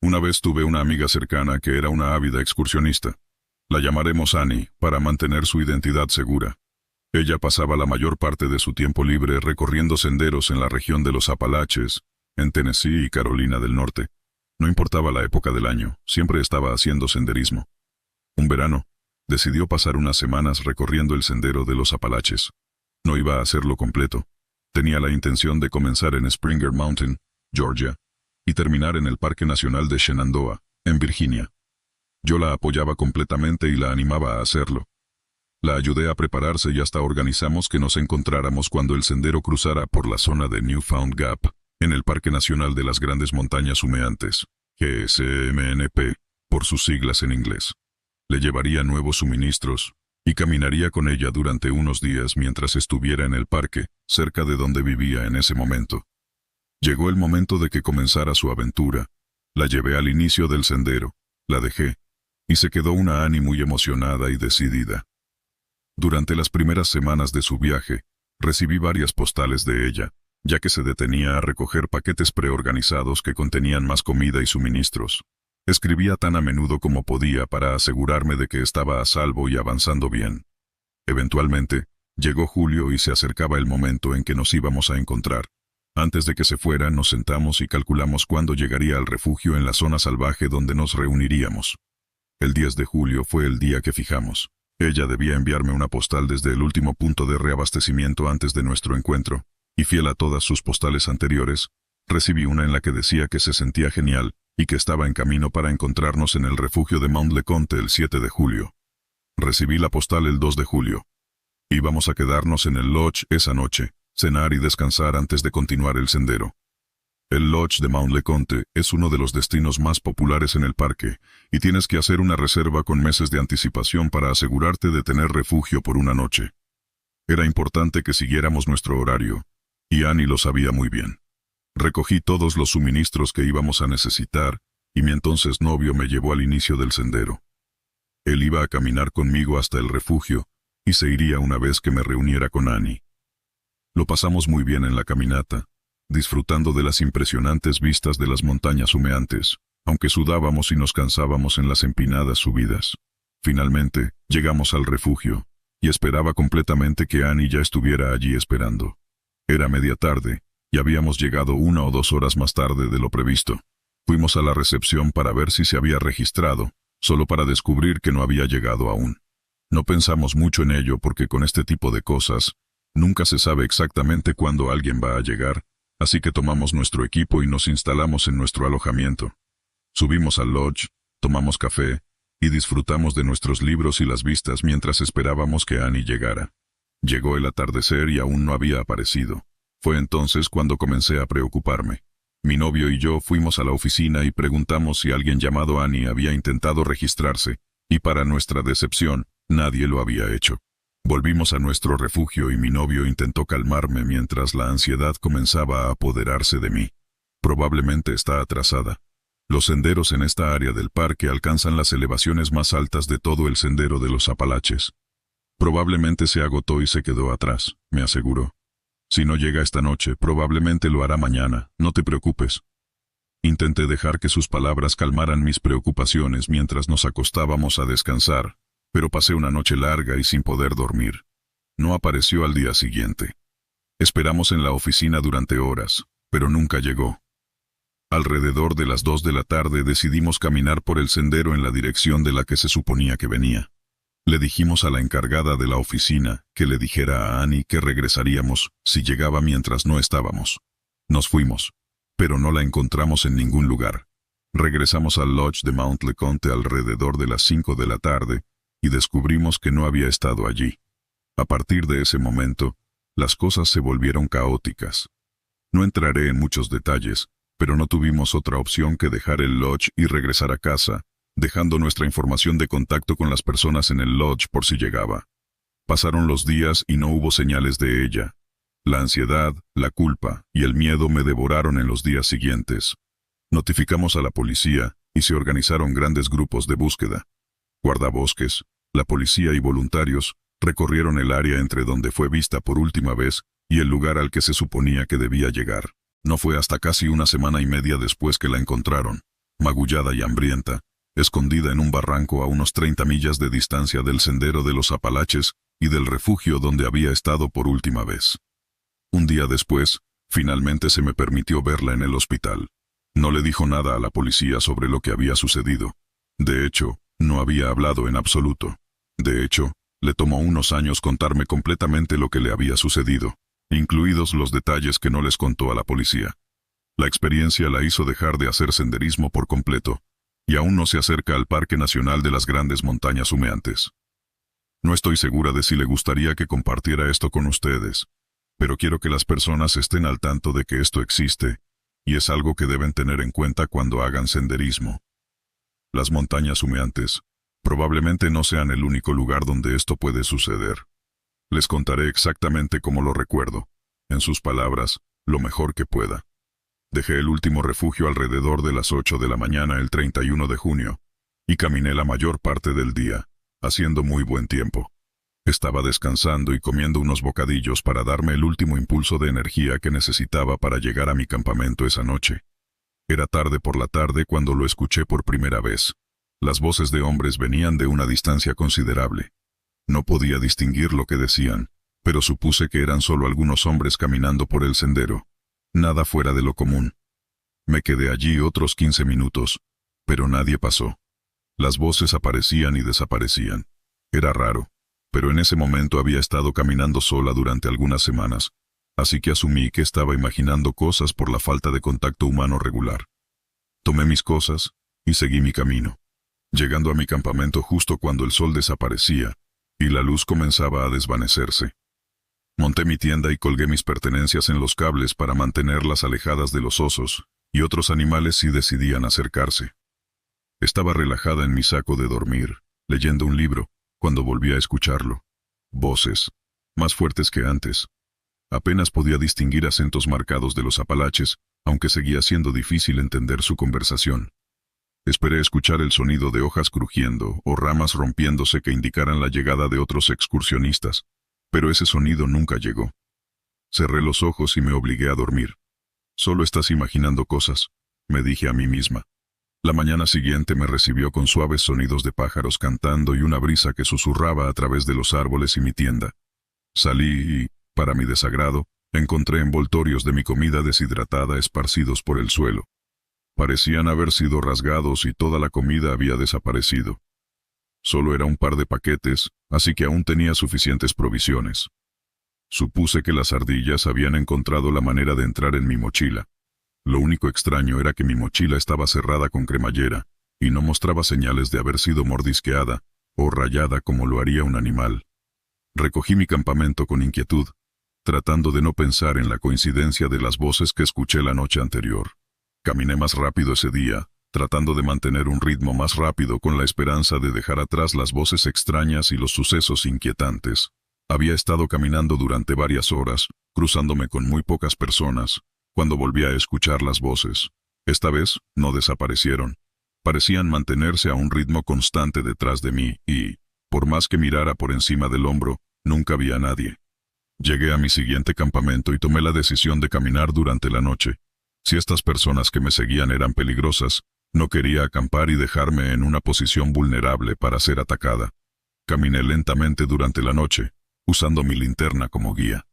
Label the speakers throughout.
Speaker 1: Una vez tuve una amiga cercana que era una ávida excursionista. La llamaremos Annie, para mantener su identidad segura. Ella pasaba la mayor parte de su tiempo libre recorriendo senderos en la región de los Apalaches, en Tennessee y Carolina del Norte. No importaba la época del año, siempre estaba haciendo senderismo. Un verano, decidió pasar unas semanas recorriendo el sendero de los Apalaches. No iba a hacerlo completo. Tenía la intención de comenzar en Springer Mountain, Georgia, y terminar en el Parque Nacional de Shenandoah, en Virginia. Yo la apoyaba completamente y la animaba a hacerlo. La ayudé a prepararse y hasta organizamos que nos encontráramos cuando el sendero cruzara por la zona de Newfound Gap, en el Parque Nacional de las Grandes Montañas Humeantes, GSMNP, por sus siglas en inglés. Le llevaría nuevos suministros, y caminaría con ella durante unos días mientras estuviera en el parque, cerca de donde vivía en ese momento. Llegó el momento de que comenzara su aventura. La llevé al inicio del sendero, la dejé, y se quedó una Annie muy emocionada y decidida. Durante las primeras semanas de su viaje, recibí varias postales de ella, ya que se detenía a recoger paquetes preorganizados que contenían más comida y suministros. Escribía tan a menudo como podía para asegurarme de que estaba a salvo y avanzando bien. Eventualmente, llegó julio y se acercaba el momento en que nos íbamos a encontrar. Antes de que se fuera, nos sentamos y calculamos cuándo llegaría al refugio en la zona salvaje donde nos reuniríamos. El 10 de julio fue el día que fijamos. Ella debía enviarme una postal desde el último punto de reabastecimiento antes de nuestro encuentro, y fiel a todas sus postales anteriores, recibí una en la que decía que se sentía genial y que estaba en camino para encontrarnos en el refugio de Mount LeConte el 7 de julio. Recibí la postal el 2 de julio. Íbamos a quedarnos en el lodge esa noche, cenar y descansar antes de continuar el sendero. El lodge de Mount LeConte es uno de los destinos más populares en el parque, y tienes que hacer una reserva con meses de anticipación para asegurarte de tener refugio por una noche. Era importante que siguiéramos nuestro horario, y Annie lo sabía muy bien. Recogí todos los suministros que íbamos a necesitar, y mi entonces novio me llevó al inicio del sendero. Él iba a caminar conmigo hasta el refugio, y se iría una vez que me reuniera con Annie. Lo pasamos muy bien en la caminata, disfrutando de las impresionantes vistas de las montañas humeantes, aunque sudábamos y nos cansábamos en las empinadas subidas. Finalmente, llegamos al refugio, y esperaba completamente que Annie ya estuviera allí esperando. Era media tarde, y habíamos llegado 1 o 2 horas más tarde de lo previsto. Fuimos a la recepción para ver si se había registrado, solo para descubrir que no había llegado aún. No pensamos mucho en ello porque con este tipo de cosas, nunca se sabe exactamente cuándo alguien va a llegar, así que tomamos nuestro equipo y nos instalamos en nuestro alojamiento. Subimos al lodge, tomamos café, y disfrutamos de nuestros libros y las vistas mientras esperábamos que Annie llegara. Llegó el atardecer y aún no había aparecido. Fue entonces cuando comencé a preocuparme. Mi novio y yo fuimos a la oficina y preguntamos si alguien llamado Annie había intentado registrarse, y para nuestra decepción, nadie lo había hecho. Volvimos a nuestro refugio y mi novio intentó calmarme mientras la ansiedad comenzaba a apoderarse de mí. Probablemente está atrasada. Los senderos en esta área del parque alcanzan las elevaciones más altas de todo el sendero de los Apalaches. Probablemente se agotó y se quedó atrás, me aseguró. Si no llega esta noche, probablemente lo hará mañana, no te preocupes. Intenté dejar que sus palabras calmaran mis preocupaciones mientras nos acostábamos a descansar, pero pasé una noche larga y sin poder dormir. No apareció al día siguiente. Esperamos en la oficina durante horas, pero nunca llegó. Alrededor de las 2 de la tarde decidimos caminar por el sendero en la dirección de la que se suponía que venía. Le dijimos a la encargada de la oficina que le dijera a Annie que regresaríamos si llegaba mientras no estábamos. Nos fuimos, pero no la encontramos en ningún lugar. Regresamos al lodge de Mount LeConte alrededor de las 5 de la tarde y descubrimos que no había estado allí. A partir de ese momento, las cosas se volvieron caóticas. No entraré en muchos detalles, pero no tuvimos otra opción que dejar el lodge y regresar a casa, dejando nuestra información de contacto con las personas en el lodge por si llegaba. Pasaron los días y no hubo señales de ella. La ansiedad, la culpa y el miedo me devoraron en los días siguientes. Notificamos a la policía y se organizaron grandes grupos de búsqueda. Guardabosques, la policía y voluntarios recorrieron el área entre donde fue vista por última vez y el lugar al que se suponía que debía llegar. No fue hasta casi 1 semana y media después que la encontraron. magullada y hambrienta, escondida en un barranco a unos 30 millas de distancia del sendero de los Apalaches y del refugio donde había estado por última vez. Un día después, finalmente se me permitió verla en el hospital. No le dijo nada a la policía sobre lo que había sucedido. De hecho, no había hablado en absoluto. De hecho, le tomó unos años contarme completamente lo que le había sucedido, incluidos los detalles que no les contó a la policía. La experiencia la hizo dejar de hacer senderismo por completo, y aún no se acerca al Parque Nacional de las Grandes Montañas Humeantes. No estoy segura de si le gustaría que compartiera esto con ustedes, pero quiero que las personas estén al tanto de que esto existe, y es algo que deben tener en cuenta cuando hagan senderismo. Las montañas humeantes probablemente no sean el único lugar donde esto puede suceder. Les contaré exactamente cómo lo recuerdo, en sus palabras, lo mejor que pueda. Dejé el último refugio alrededor de las 8 de la mañana el 31 de junio, y caminé la mayor parte del día, haciendo muy buen tiempo. Estaba descansando y comiendo unos bocadillos para darme el último impulso de energía que necesitaba para llegar a mi campamento esa noche. Era tarde por la tarde cuando lo escuché por primera vez. Las voces de hombres venían de una distancia considerable. No podía distinguir lo que decían, pero supuse que eran solo algunos hombres caminando por el sendero. Nada fuera de lo común. Me quedé allí otros 15 minutos, pero nadie pasó. Las voces aparecían y desaparecían. Era raro, pero en ese momento había estado caminando sola durante algunas semanas, así que asumí que estaba imaginando cosas por la falta de contacto humano regular. Tomé mis cosas y seguí mi camino, llegando a mi campamento justo cuando el sol desaparecía y la luz comenzaba a desvanecerse. Monté mi tienda y colgué mis pertenencias en los cables para mantenerlas alejadas de los osos y otros animales si decidían acercarse. Estaba relajada en mi saco de dormir, leyendo un libro, cuando volví a escucharlo. Voces, más fuertes que antes. Apenas podía distinguir acentos marcados de los Apalaches, aunque seguía siendo difícil entender su conversación. Esperé escuchar el sonido de hojas crujiendo o ramas rompiéndose que indicaran la llegada de otros excursionistas, pero ese sonido nunca llegó. Cerré los ojos y me obligué a dormir. Solo estás imaginando cosas, me dije a mí misma. La mañana siguiente me recibió con suaves sonidos de pájaros cantando y una brisa que susurraba a través de los árboles y mi tienda. Salí y, para mi desagrado, encontré envoltorios de mi comida deshidratada esparcidos por el suelo. Parecían haber sido rasgados y toda la comida había desaparecido. Solo era un par de paquetes, así que aún tenía suficientes provisiones. Supuse que las ardillas habían encontrado la manera de entrar en mi mochila. Lo único extraño era que mi mochila estaba cerrada con cremallera, y no mostraba señales de haber sido mordisqueada o rayada como lo haría un animal. Recogí mi campamento con inquietud, tratando de no pensar en la coincidencia de las voces que escuché la noche anterior. Caminé más rápido ese día, tratando de mantener un ritmo más rápido con la esperanza de dejar atrás las voces extrañas y los sucesos inquietantes. Había estado caminando durante varias horas, cruzándome con muy pocas personas, cuando volví a escuchar las voces. Esta vez, no desaparecieron. Parecían mantenerse a un ritmo constante detrás de mí y, por más que mirara por encima del hombro, nunca vi a nadie. Llegué a mi siguiente campamento y tomé la decisión de caminar durante la noche. Si estas personas que me seguían eran peligrosas, no quería acampar y dejarme en una posición vulnerable para ser atacada. Caminé lentamente durante la noche, usando mi linterna como guía.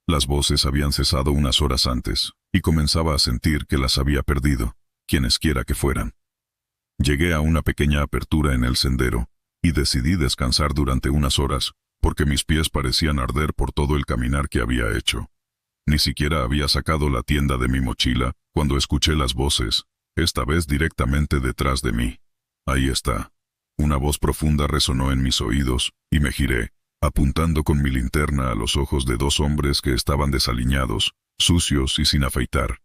Speaker 1: Las voces habían cesado unas horas antes, y comenzaba a sentir que las había perdido, quienesquiera que fueran. Llegué a una pequeña apertura en el sendero, y decidí descansar durante unas horas, porque mis pies parecían arder por todo el caminar que había hecho. Ni siquiera había sacado la tienda de mi mochila, cuando escuché las voces, esta vez directamente detrás de mí. Ahí está. Una voz profunda resonó en mis oídos, y me giré, apuntando con mi linterna a los ojos de dos hombres que estaban desaliñados, sucios y sin afeitar.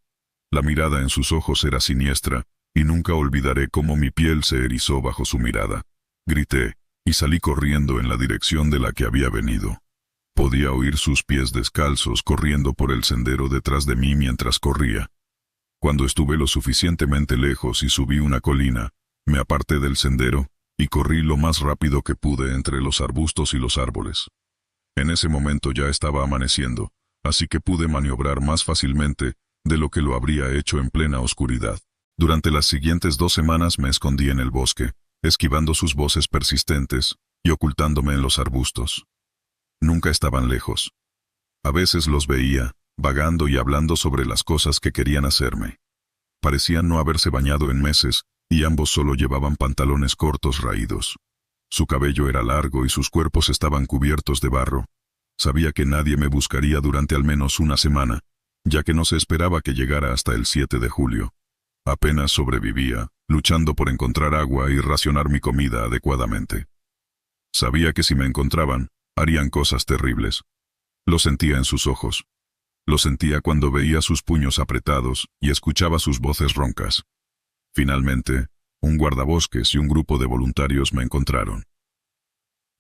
Speaker 1: La mirada en sus ojos era siniestra, y nunca olvidaré cómo mi piel se erizó bajo su mirada. Grité, y salí corriendo en la dirección de la que había venido. Podía oír sus pies descalzos corriendo por el sendero detrás de mí mientras corría. Cuando estuve lo suficientemente lejos y subí una colina, me aparté del sendero, y corrí lo más rápido que pude entre los arbustos y los árboles. En ese momento ya estaba amaneciendo, así que pude maniobrar más fácilmente de lo que lo habría hecho en plena oscuridad. Durante las siguientes 2 semanas me escondí en el bosque, esquivando sus voces persistentes y ocultándome en los arbustos. Nunca estaban lejos. A veces los veía, vagando y hablando sobre las cosas que querían hacerme. Parecían no haberse bañado en meses, y ambos solo llevaban pantalones cortos raídos. Su cabello era largo y sus cuerpos estaban cubiertos de barro. Sabía que nadie me buscaría durante al menos una semana, ya que no se esperaba que llegara hasta el 7 de julio. Apenas sobrevivía, luchando por encontrar agua y racionar mi comida adecuadamente. Sabía que si me encontraban, harían cosas terribles. Lo sentía en sus ojos. Lo sentía cuando veía sus puños apretados y escuchaba sus voces roncas. Finalmente, un guardabosques y un grupo de voluntarios me encontraron.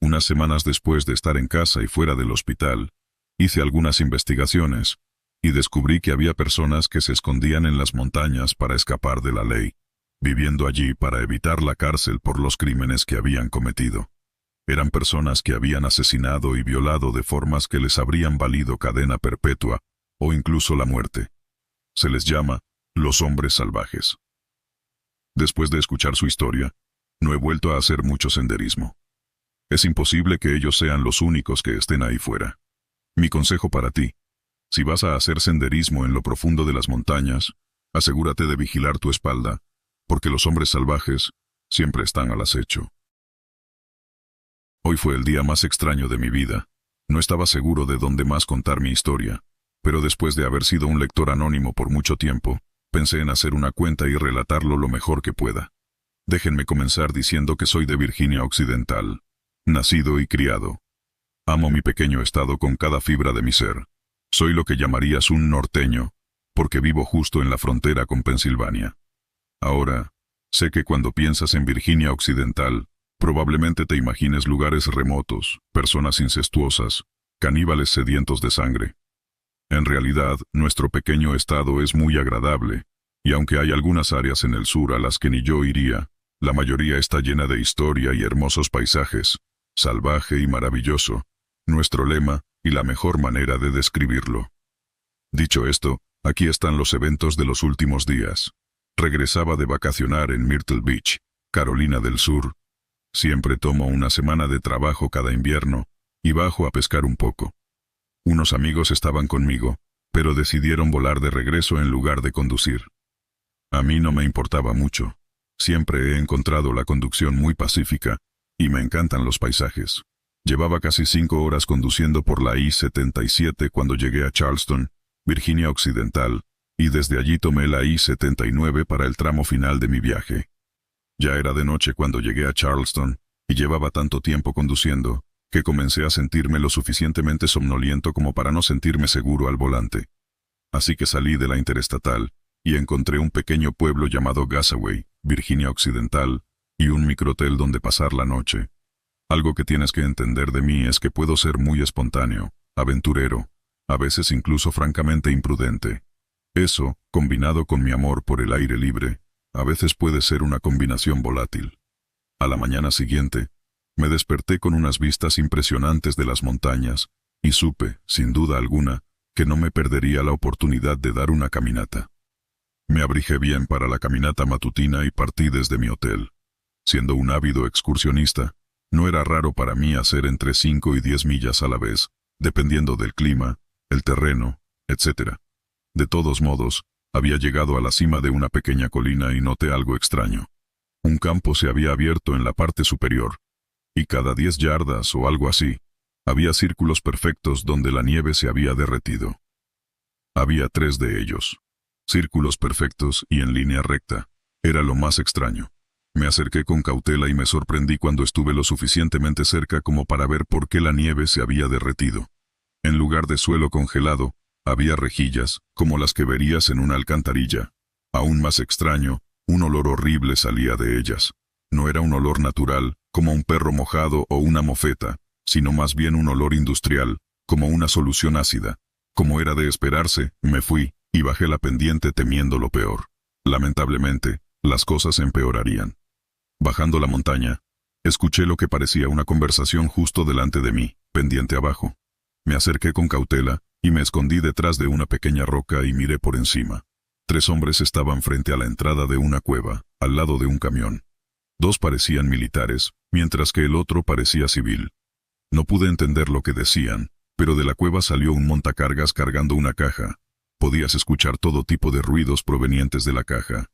Speaker 1: Unas semanas después de estar en casa y fuera del hospital, hice algunas investigaciones y descubrí que había personas que se escondían en las montañas para escapar de la ley, viviendo allí para evitar la cárcel por los crímenes que habían cometido. Eran personas que habían asesinado y violado de formas que les habrían valido cadena perpetua o incluso la muerte. Se les llama los hombres salvajes. Después de escuchar su historia, no he vuelto a hacer mucho senderismo. Es imposible que ellos sean los únicos que estén ahí fuera. Mi consejo para ti: si vas a hacer senderismo en lo profundo de las montañas, asegúrate de vigilar tu espalda, porque los hombres salvajes siempre están al acecho. Hoy fue el día más extraño de mi vida. No estaba seguro de dónde más contar mi historia, pero después de haber sido un lector anónimo por mucho tiempo, pensé en hacer una cuenta y relatarlo lo mejor que pueda. Déjenme comenzar diciendo que soy de Virginia Occidental, nacido y criado. Amo mi pequeño estado con cada fibra de mi ser. Soy lo que llamarías un norteño, porque vivo justo en la frontera con Pensilvania. Ahora, sé que cuando piensas en Virginia Occidental, probablemente te imagines lugares remotos, personas incestuosas, caníbales sedientos de sangre. En realidad, nuestro pequeño estado es muy agradable, y aunque hay algunas áreas en el sur a las que ni yo iría, la mayoría está llena de historia y hermosos paisajes, salvaje y maravilloso, nuestro lema y la mejor manera de describirlo. Dicho esto, aquí están los eventos de los últimos días. Regresaba de vacacionar en Myrtle Beach, Carolina del Sur. Siempre tomo una semana de trabajo cada invierno, y bajo a pescar un poco. Unos amigos estaban conmigo, pero decidieron volar de regreso en lugar de conducir. A mí no me importaba mucho. Siempre he encontrado la conducción muy pacífica, y me encantan los paisajes. Llevaba casi 5 horas conduciendo por la I-77 cuando llegué a Charleston, Virginia Occidental, y desde allí tomé la I-79 para el tramo final de mi viaje. Ya era de noche cuando llegué a Charleston, y llevaba tanto tiempo conduciendo, que comencé a sentirme lo suficientemente somnoliento como para no sentirme seguro al volante. Así que salí de la interestatal, y encontré un pequeño pueblo llamado Gasaway, Virginia Occidental, y un microhotel donde pasar la noche. Algo que tienes que entender de mí es que puedo ser muy espontáneo, aventurero, a veces incluso francamente imprudente. Eso, combinado con mi amor por el aire libre, a veces puede ser una combinación volátil. A la mañana siguiente, me desperté con unas vistas impresionantes de las montañas, y supe, sin duda alguna, que no me perdería la oportunidad de dar una caminata. Me abrigué bien para la caminata matutina y partí desde mi hotel. Siendo un ávido excursionista, no era raro para mí hacer entre 5 y 10 millas a la vez, dependiendo del clima, el terreno, etc. De todos modos, había llegado a la cima de una pequeña colina y noté algo extraño. Un campo se había abierto en la parte superior, y cada 10 yardas o algo así, había círculos perfectos donde la nieve se había derretido. Había 3 de ellos. Círculos perfectos y en línea recta. Era lo más extraño. Me acerqué con cautela y me sorprendí cuando estuve lo suficientemente cerca como para ver por qué la nieve se había derretido. En lugar de suelo congelado, había rejillas, como las que verías en una alcantarilla. Aún más extraño, un olor horrible salía de ellas. No era un olor natural, como un perro mojado o una mofeta, sino más bien un olor industrial, como una solución ácida. Como era de esperarse, me fui, y bajé la pendiente temiendo lo peor. Lamentablemente, las cosas empeorarían. Bajando la montaña, escuché lo que parecía una conversación justo delante de mí, pendiente abajo. Me acerqué con cautela, y me escondí detrás de una pequeña roca y miré por encima. 3 hombres estaban frente a la entrada de una cueva, al lado de un camión. 2 parecían militares, mientras que el otro parecía civil. No pude entender lo que decían, pero de la cueva salió un montacargas cargando una caja. Podías escuchar todo tipo de ruidos provenientes de la caja.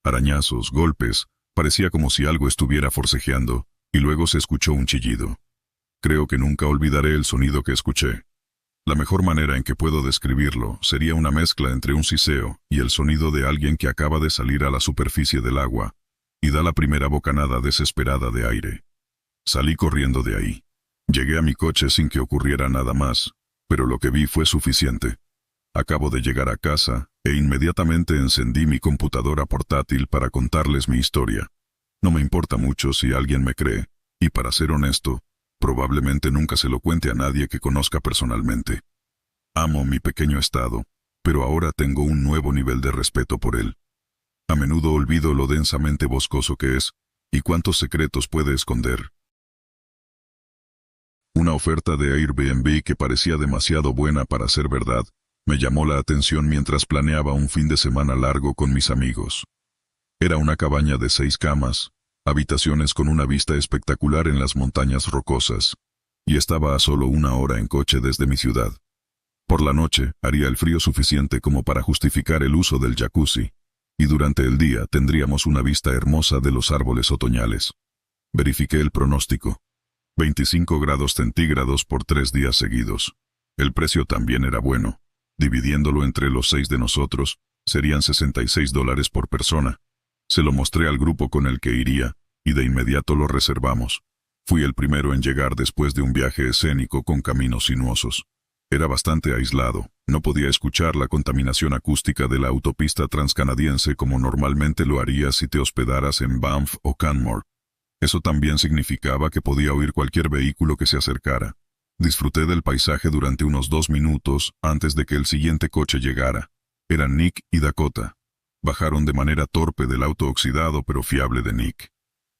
Speaker 1: Arañazos, golpes, parecía como si algo estuviera forcejeando, y luego se escuchó un chillido. Creo que nunca olvidaré el sonido que escuché. La mejor manera en que puedo describirlo sería una mezcla entre un siseo y el sonido de alguien que acaba de salir a la superficie del agua y da la primera bocanada desesperada de aire. Salí corriendo de ahí. Llegué a mi coche sin que ocurriera nada más, pero lo que vi fue suficiente. Acabo de llegar a casa e inmediatamente encendí mi computadora portátil para contarles mi historia. No me importa mucho si alguien me cree, y para ser honesto, probablemente nunca se lo cuente a nadie que conozca personalmente. Amo mi pequeño estado, pero ahora tengo un nuevo nivel de respeto por él. A menudo olvido lo densamente boscoso que es, y cuántos secretos puede esconder. Una oferta de Airbnb que parecía demasiado buena para ser verdad, me llamó la atención mientras planeaba un fin de semana largo con mis amigos. Era una cabaña de 6 camas, habitaciones con una vista espectacular en las montañas rocosas, y estaba a solo 1 hora en coche desde mi ciudad. Por la noche haría el frío suficiente como para justificar el uso del jacuzzi, y durante el día tendríamos una vista hermosa de los árboles otoñales. Verifiqué el pronóstico. 25 grados centígrados por 3 días seguidos. El precio también era bueno. Dividiéndolo entre los 6 de nosotros, serían $66 por persona. Se lo mostré al grupo con el que iría, y de inmediato lo reservamos. Fui el primero en llegar después de un viaje escénico con caminos sinuosos. Era bastante aislado, no podía escuchar la contaminación acústica de la autopista transcanadiense como normalmente lo haría si te hospedaras en Banff o Canmore. Eso también significaba que podía oír cualquier vehículo que se acercara. Disfruté del paisaje durante unos 2 minutos antes de que el siguiente coche llegara. Eran Nick y Dakota. Bajaron de manera torpe del auto oxidado pero fiable de Nick.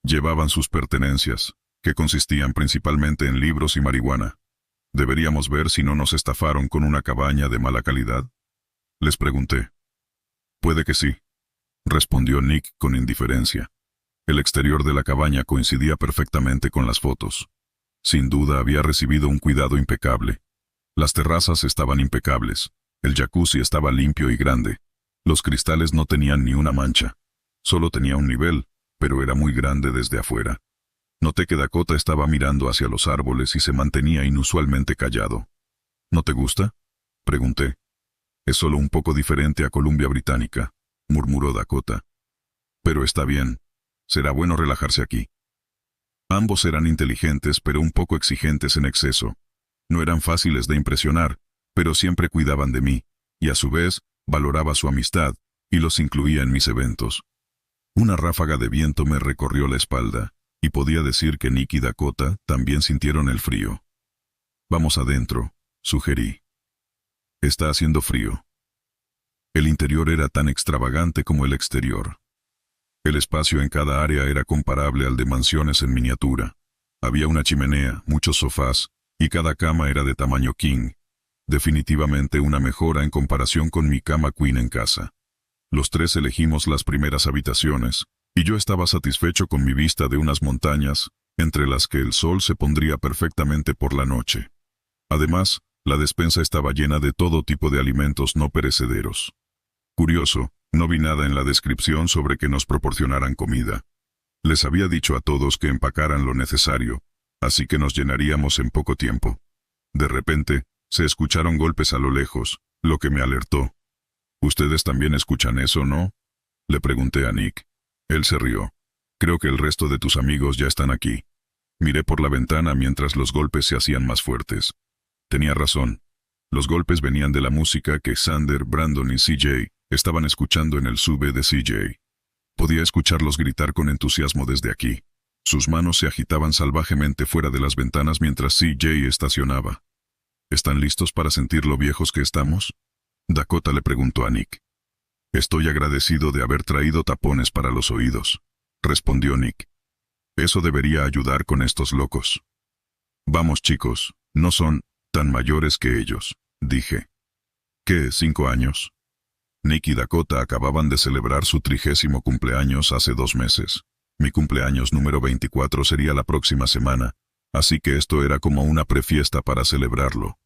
Speaker 1: Llevaban sus pertenencias, que consistían principalmente en libros y marihuana. ¿Deberíamos ver si no nos estafaron con una cabaña de mala calidad?, les pregunté. Puede que sí, respondió Nick con indiferencia. El exterior de la cabaña coincidía perfectamente con las fotos. Sin duda había recibido un cuidado impecable. Las terrazas estaban impecables, el jacuzzi estaba limpio y grande. Los cristales no tenían ni una mancha. Solo tenía un nivel, pero era muy grande desde afuera. Noté que Dakota estaba mirando hacia los árboles y se mantenía inusualmente callado. ¿No te gusta?, pregunté. Es solo un poco diferente a Columbia Británica, murmuró Dakota. Pero está bien. Será bueno relajarse aquí. Ambos eran inteligentes pero un poco exigentes en exceso. No eran fáciles de impresionar, pero siempre cuidaban de mí, y a su vez, valoraba su amistad, y los incluía en mis eventos. Una ráfaga de viento me recorrió la espalda, y podía decir que Nick y Dakota también sintieron el frío. Vamos adentro, sugerí. Está haciendo frío. El interior era tan extravagante como el exterior. El espacio en cada área era comparable al de mansiones en miniatura. Había una chimenea, muchos sofás, y cada cama era de tamaño king. Definitivamente una mejora en comparación con mi cama queen en casa. Los 3 elegimos las primeras habitaciones, y yo estaba satisfecho con mi vista de unas montañas, entre las que el sol se pondría perfectamente por la noche. Además, la despensa estaba llena de todo tipo de alimentos no perecederos. Curioso, no vi nada en la descripción sobre que nos proporcionaran comida. Les había dicho a todos que empacaran lo necesario, así que nos llenaríamos en poco tiempo. De repente, se escucharon golpes a lo lejos, lo que me alertó. ¿Ustedes también escuchan eso, no?, le pregunté a Nick. Él se rió. Creo que el resto de tus amigos ya están aquí. Miré por la ventana mientras los golpes se hacían más fuertes. Tenía razón. Los golpes venían de la música que Xander, Brandon y CJ estaban escuchando en el sube de CJ. Podía escucharlos gritar con entusiasmo desde aquí. Sus manos se agitaban salvajemente fuera de las ventanas mientras CJ estacionaba. ¿Están listos para sentir lo viejos que estamos?, Dakota le preguntó a Nick. Estoy agradecido de haber traído tapones para los oídos, respondió Nick. Eso debería ayudar con estos locos. Vamos, chicos, no son tan mayores que ellos, dije. ¿Qué, 5 años? Nick y Dakota acababan de celebrar su 30º cumpleaños hace 2 meses. Mi cumpleaños número 24 sería la próxima semana, así que esto era como una prefiesta para celebrarlo.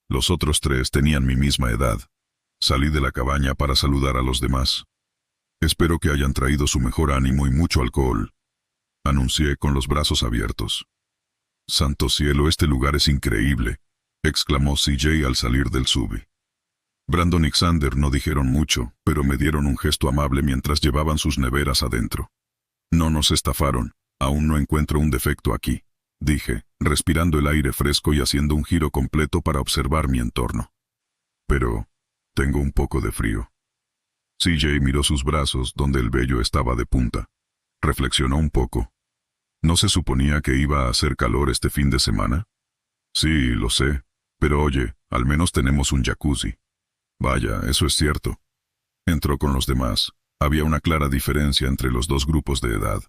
Speaker 1: Los otros 3 tenían mi misma edad. Salí de la cabaña para saludar a los demás. Espero que hayan traído su mejor ánimo y mucho alcohol, anuncié con los brazos abiertos. Santo cielo, este lugar es increíble, exclamó CJ al salir del sub. Brandon y Xander no dijeron mucho, pero me dieron un gesto amable mientras llevaban sus neveras adentro. No nos estafaron, aún no encuentro un defecto aquí, dije, respirando el aire fresco y haciendo un giro completo para observar mi entorno. Pero tengo un poco de frío. CJ miró sus brazos donde el vello estaba de punta. Reflexionó un poco. ¿No se suponía que iba a hacer calor este fin de semana? Sí, lo sé, pero oye, al menos tenemos un jacuzzi. Vaya, eso es cierto. Entró con los demás. Había una clara diferencia entre los 2 grupos de edad.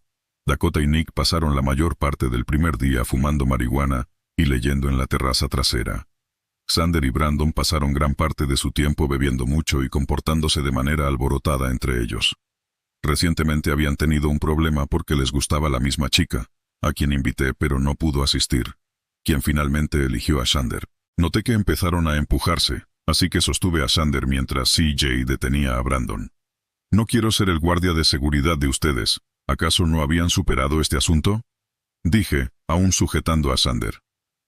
Speaker 1: Dakota y Nick pasaron la mayor parte del primer día fumando marihuana y leyendo en la terraza trasera. Xander y Brandon pasaron gran parte de su tiempo bebiendo mucho y comportándose de manera alborotada entre ellos. Recientemente habían tenido un problema porque les gustaba la misma chica, a quien invité pero no pudo asistir, quien finalmente eligió a Xander. Noté que empezaron a empujarse, así que sostuve a Xander mientras CJ detenía a Brandon. No quiero ser el guardia de seguridad de ustedes. ¿Acaso no habían superado este asunto? Dije, aún sujetando a Xander.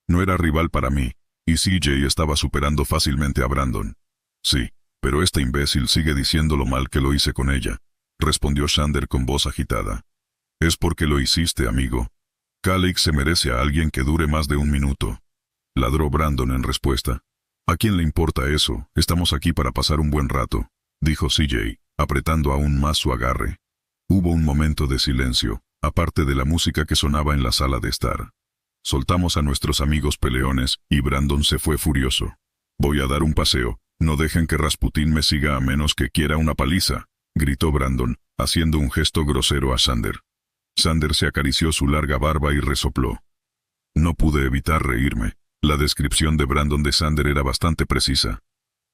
Speaker 1: No era rival para mí, y CJ estaba superando fácilmente a Brandon. Sí, pero este imbécil sigue diciendo lo mal que lo hice con ella, respondió Xander con voz agitada. Es porque lo hiciste, amigo. Calix se merece a alguien que dure más de 1 minuto. Ladró Brandon en respuesta. ¿A quién le importa eso? Estamos aquí para pasar un buen rato, dijo CJ, apretando aún más su agarre. Hubo un momento de silencio, aparte de la música que sonaba en la sala de estar. Soltamos a nuestros amigos peleones y Brandon se fue furioso. Voy a dar un paseo, no dejen que Rasputín me siga a menos que quiera una paliza, gritó Brandon, haciendo un gesto grosero a Xander. Xander se acarició su larga barba y resopló. No pude evitar reírme. La descripción de Brandon de Xander era bastante precisa.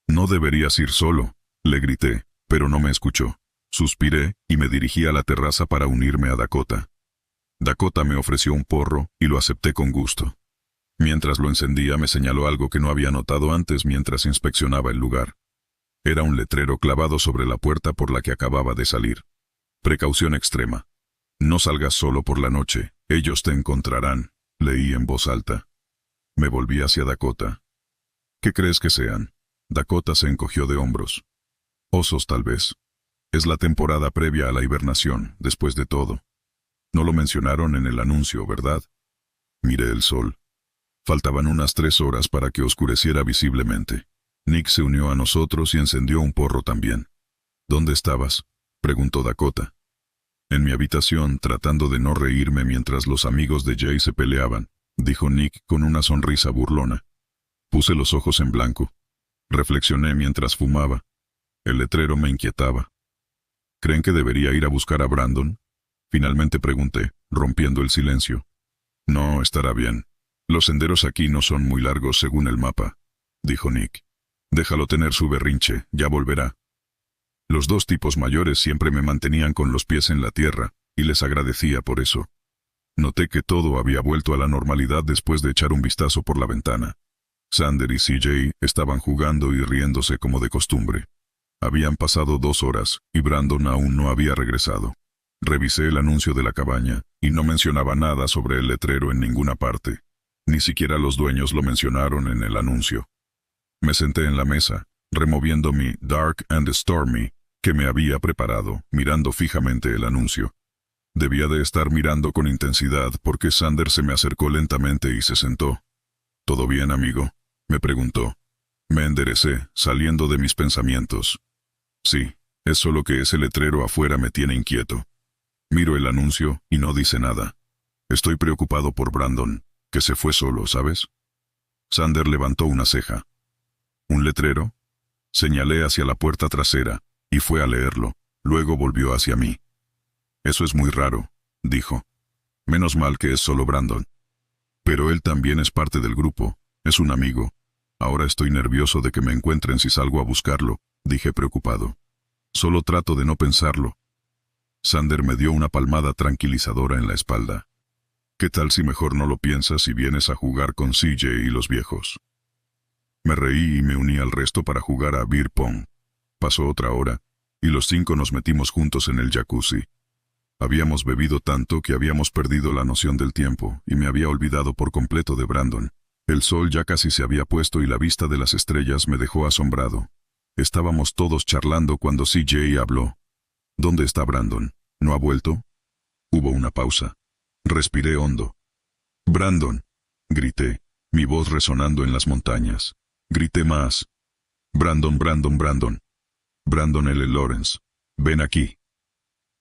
Speaker 1: No deberías ir solo, le grité, pero no me escuchó. Suspiré y me dirigí a la terraza para unirme a Dakota. Dakota me ofreció un porro y lo acepté con gusto. Mientras lo encendía me señaló algo que no había notado antes mientras inspeccionaba el lugar. Era un letrero clavado sobre la puerta por la que acababa de salir. Precaución extrema. No salgas solo por la noche, ellos te encontrarán, leí en voz alta. Me volví hacia Dakota. ¿Qué crees que sean? Dakota se encogió de hombros. Osos tal vez. Es la temporada previa a la hibernación, después de todo. No lo mencionaron en el anuncio, ¿verdad? Miré el sol. Faltaban unas 3 horas para que oscureciera visiblemente. Nick se unió a nosotros y encendió un porro también. ¿Dónde estabas?, preguntó Dakota. En mi habitación, tratando de no reírme mientras los amigos de Jay se peleaban, dijo Nick con una sonrisa burlona. Puse los ojos en blanco. Reflexioné mientras fumaba. El letrero me inquietaba. ¿Creen que debería ir a buscar a Brandon?, finalmente pregunté, rompiendo el silencio. No, estará bien. Los senderos aquí no son muy largos según el mapa, dijo Nick. Déjalo tener su berrinche, ya volverá. Los 2 tipos mayores siempre me mantenían con los pies en la tierra, y les agradecía por eso. Noté que todo había vuelto a la normalidad después de echar un vistazo por la ventana. Xander y CJ estaban jugando y riéndose como de costumbre. Habían pasado 2 horas, y Brandon aún no había regresado. Revisé el anuncio de la cabaña, y no mencionaba nada sobre el letrero en ninguna parte. Ni siquiera los dueños lo mencionaron en el anuncio. Me senté en la mesa, removiendo mi Dark and Stormy, que me había preparado, mirando fijamente el anuncio. Debía de estar mirando con intensidad porque Xander se me acercó lentamente y se sentó. ¿Todo bien, amigo?, me preguntó. Me enderecé, saliendo de mis pensamientos. Sí, es solo que ese letrero afuera me tiene inquieto. Miro el anuncio y no dice nada. Estoy preocupado por Brandon, que se fue solo, ¿sabes? Xander levantó una ceja. ¿Un letrero? Señalé hacia la puerta trasera, y fue a leerlo. Luego volvió hacia mí. Eso es muy raro, dijo. Menos mal que es solo Brandon. Pero él también es parte del grupo, es un amigo. Ahora estoy nervioso de que me encuentren si salgo a buscarlo, dije preocupado. Solo trato de no pensarlo. Xander me dio una palmada tranquilizadora en la espalda. ¿Qué tal si mejor no lo piensas y vienes a jugar con CJ y los viejos? Me reí y me uní al resto para jugar a beer pong. Pasó otra hora, y los 5 nos metimos juntos en el jacuzzi. Habíamos bebido tanto que habíamos perdido la noción del tiempo, y me había olvidado por completo de Brandon. El sol ya casi se había puesto y la vista de las estrellas me dejó asombrado. Estábamos todos charlando cuando CJ habló. ¿Dónde está Brandon? ¿No ha vuelto? Hubo una pausa. Respiré hondo. «Brandon», grité, mi voz resonando en las montañas. Grité más. «Brandon, Brandon, Brandon. Brandon L. Lawrence. Ven aquí».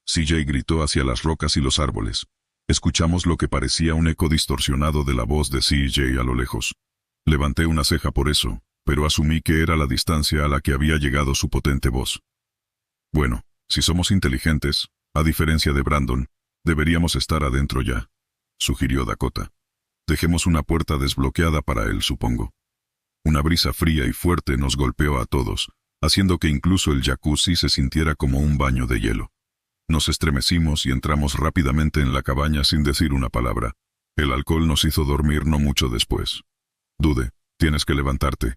Speaker 1: CJ gritó hacia las rocas y los árboles. Escuchamos lo que parecía un eco distorsionado de la voz de CJ a lo lejos. Levanté una ceja por eso, pero asumí que era la distancia a la que había llegado su potente voz. «Bueno, si somos inteligentes, a diferencia de Brandon, deberíamos estar adentro ya», sugirió Dakota. «Dejemos una puerta desbloqueada para él, supongo». Una brisa fría y fuerte nos golpeó a todos, haciendo que incluso el jacuzzi se sintiera como un baño de hielo. Nos estremecimos y entramos rápidamente en la cabaña sin decir una palabra. El alcohol nos hizo dormir no mucho después. «Dude, tienes que levantarte».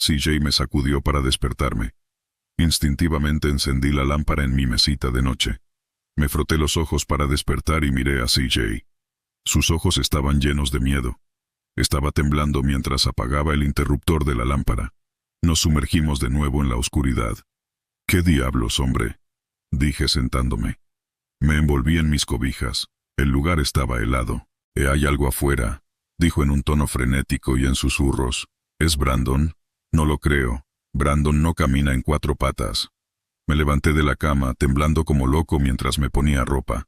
Speaker 1: CJ me sacudió para despertarme. Instintivamente encendí la lámpara en mi mesita de noche. Me froté los ojos para despertar y miré a CJ. Sus ojos estaban llenos de miedo. Estaba temblando mientras apagaba el interruptor de la lámpara. Nos sumergimos de nuevo en la oscuridad. «¿Qué diablos, hombre?», dije sentándome. Me envolví en mis cobijas. El lugar estaba helado. «Hay algo afuera», dijo en un tono frenético y en susurros. «¿Es Brandon?» «No lo creo. Brandon no camina en 4 patas». Me levanté de la cama, temblando como loco mientras me ponía ropa.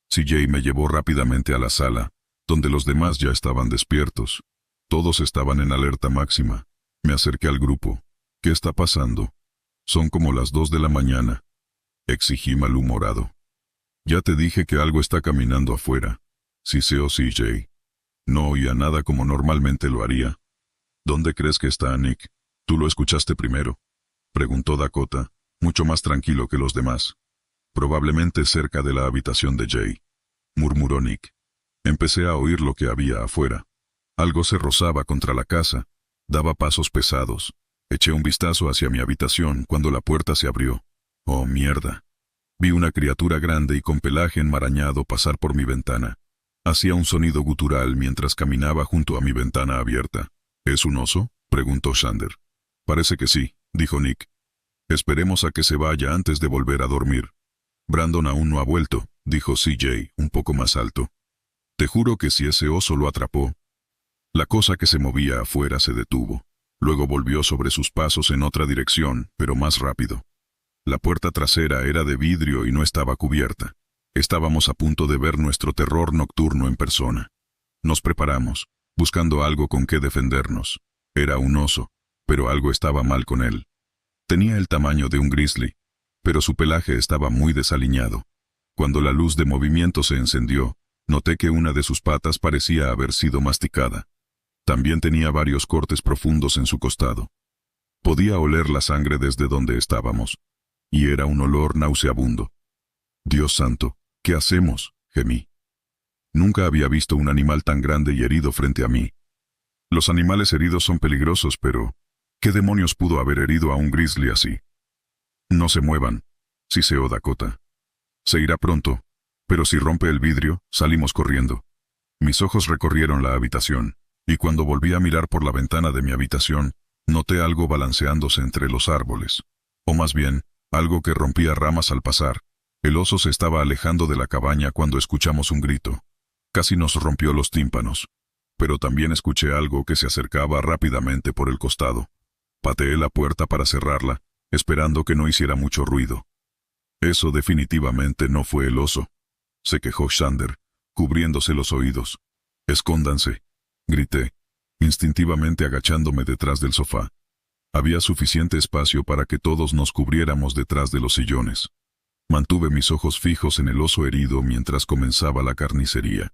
Speaker 1: CJ me llevó rápidamente a la sala, donde los demás ya estaban despiertos. Todos estaban en alerta máxima. Me acerqué al grupo. «¿Qué está pasando?» «Son como las 2 de la mañana», exigí malhumorado. «Ya te dije que algo está caminando afuera», siseó CJ. No oía nada como normalmente lo haría. «¿Dónde crees que está Nick? ¿Tú lo escuchaste primero?», preguntó Dakota, mucho más tranquilo que los demás. «Probablemente cerca de la habitación de Jay», murmuró Nick. Empecé a oír lo que había afuera. Algo se rozaba contra la casa. Daba pasos pesados. Eché un vistazo hacia mi habitación cuando la puerta se abrió. «Oh, mierda». Vi una criatura grande y con pelaje enmarañado pasar por mi ventana. Hacía un sonido gutural mientras caminaba junto a mi ventana abierta. «¿Es un oso?», preguntó Xander. «Parece que sí», dijo Nick. «Esperemos a que se vaya antes de volver a dormir». «Brandon aún no ha vuelto», dijo CJ, un poco más alto. «Te juro que si ese oso lo atrapó». La cosa que se movía afuera se detuvo. Luego volvió sobre sus pasos en otra dirección, pero más rápido. La puerta trasera era de vidrio y no estaba cubierta. Estábamos a punto de ver nuestro terror nocturno en persona. Nos preparamos, buscando algo con qué defendernos. Era un oso, pero algo estaba mal con él. Tenía el tamaño de un grizzly, pero su pelaje estaba muy desaliñado. Cuando la luz de movimiento se encendió, noté que una de sus patas parecía haber sido masticada. También tenía varios cortes profundos en su costado. Podía oler la sangre desde donde estábamos, y era un olor nauseabundo. «Dios santo, ¿qué hacemos?», gemí. Nunca había visto un animal tan grande y herido frente a mí. Los animales heridos son peligrosos, pero ¿qué demonios pudo haber herido a un grizzly así? «No se muevan», siseó Dakota. «Se irá pronto, pero si rompe el vidrio, salimos corriendo». Mis ojos recorrieron la habitación, y cuando volví a mirar por la ventana de mi habitación, noté algo balanceándose entre los árboles. O más bien, algo que rompía ramas al pasar. El oso se estaba alejando de la cabaña cuando escuchamos un grito. Casi nos rompió los tímpanos. Pero también escuché algo que se acercaba rápidamente por el costado. Pateé la puerta para cerrarla, esperando que no hiciera mucho ruido. «Eso definitivamente no fue el oso», se quejó Xander, cubriéndose los oídos. «Escóndanse», grité, instintivamente agachándome detrás del sofá. Había suficiente espacio para que todos nos cubriéramos detrás de los sillones. Mantuve mis ojos fijos en el oso herido mientras comenzaba la carnicería.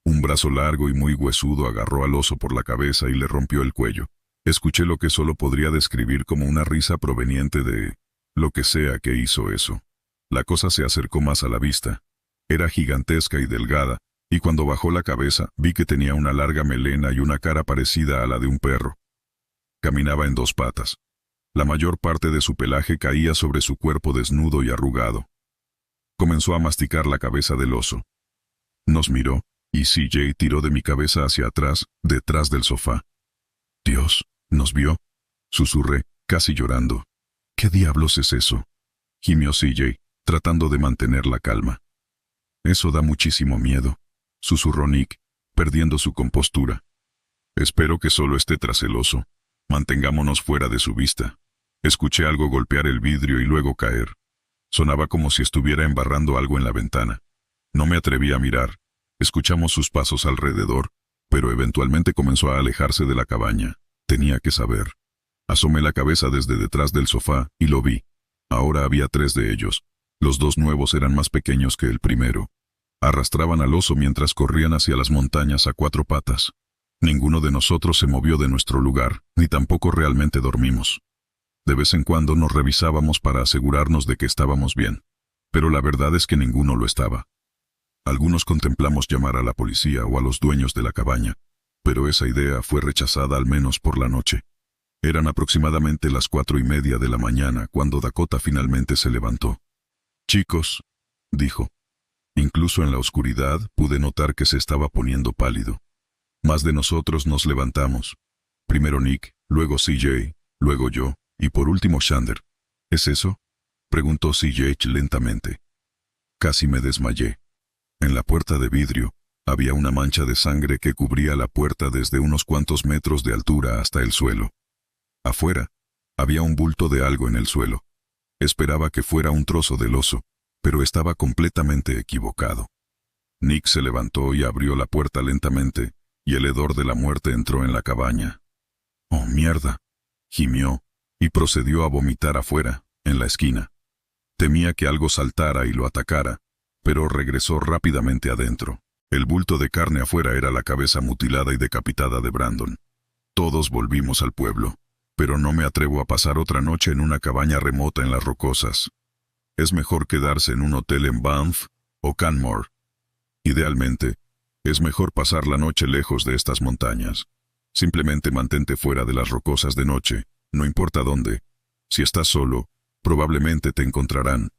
Speaker 1: Un brazo largo y muy huesudo agarró al oso por la cabeza y le rompió el cuello. Escuché lo que solo podría describir como una risa proveniente de Lo que sea que hizo eso. La cosa se acercó más a la vista. Era gigantesca y delgada, y cuando bajó la cabeza vi que tenía una larga melena y una cara parecida a la de un perro. Caminaba en dos patas. La mayor parte de su pelaje caía sobre su cuerpo desnudo y arrugado. Comenzó a masticar la cabeza del oso. Nos miró, y CJ tiró de mi cabeza hacia atrás, detrás del sofá. Dios, ¿nos vio? Susurré, casi llorando. ¿Qué diablos es eso? Gimió CJ, tratando de mantener la calma. Eso da muchísimo miedo, susurró Nick, perdiendo su compostura. Espero que solo esté tras el oso. Mantengámonos fuera de su vista. Escuché algo golpear el vidrio y luego caer. Sonaba como si estuviera embarrando algo en la ventana. No me atreví a mirar. Escuchamos sus pasos alrededor, pero eventualmente comenzó a alejarse de la cabaña. Tenía que saber. Asomé la cabeza desde detrás del sofá y lo vi. Ahora había 3 de ellos. Los 2 nuevos eran más pequeños que el primero. Arrastraban al oso mientras corrían hacia las montañas a 4 patas. Ninguno de nosotros se movió de nuestro lugar, ni tampoco realmente dormimos. De vez en cuando nos revisábamos para asegurarnos de que estábamos bien, pero la verdad es que ninguno lo estaba. Algunos contemplamos llamar a la policía o a los dueños de la cabaña, pero esa idea fue rechazada al menos por la noche. Eran aproximadamente las 4:30 de la mañana cuando Dakota finalmente se levantó. «Chicos», dijo. Incluso en la oscuridad pude notar que se estaba poniendo pálido. Más de nosotros nos levantamos. Primero Nick, luego CJ, luego yo, y por último Xander. ¿Es eso?, preguntó CJ lentamente. Casi me desmayé. En la puerta de vidrio había una mancha de sangre que cubría la puerta desde unos cuantos metros de altura hasta el suelo. Afuera, había un bulto de algo en el suelo. Esperaba que fuera un trozo del oso, pero estaba completamente equivocado. Nick se levantó y abrió la puerta lentamente, y el hedor de la muerte entró en la cabaña. «¡Oh, mierda!», gimió, y procedió a vomitar afuera, en la esquina. Temía que algo saltara y lo atacara, pero regresó rápidamente adentro. El bulto de carne afuera era la cabeza mutilada y decapitada de Brandon. Todos volvimos al pueblo, pero no me atrevo a pasar otra noche en una cabaña remota en las rocosas. Es mejor quedarse en un hotel en Banff o Canmore. Idealmente, es mejor pasar la noche lejos de estas montañas. Simplemente mantente fuera de las rocosas de noche, no importa dónde. Si estás solo, probablemente te encontrarán,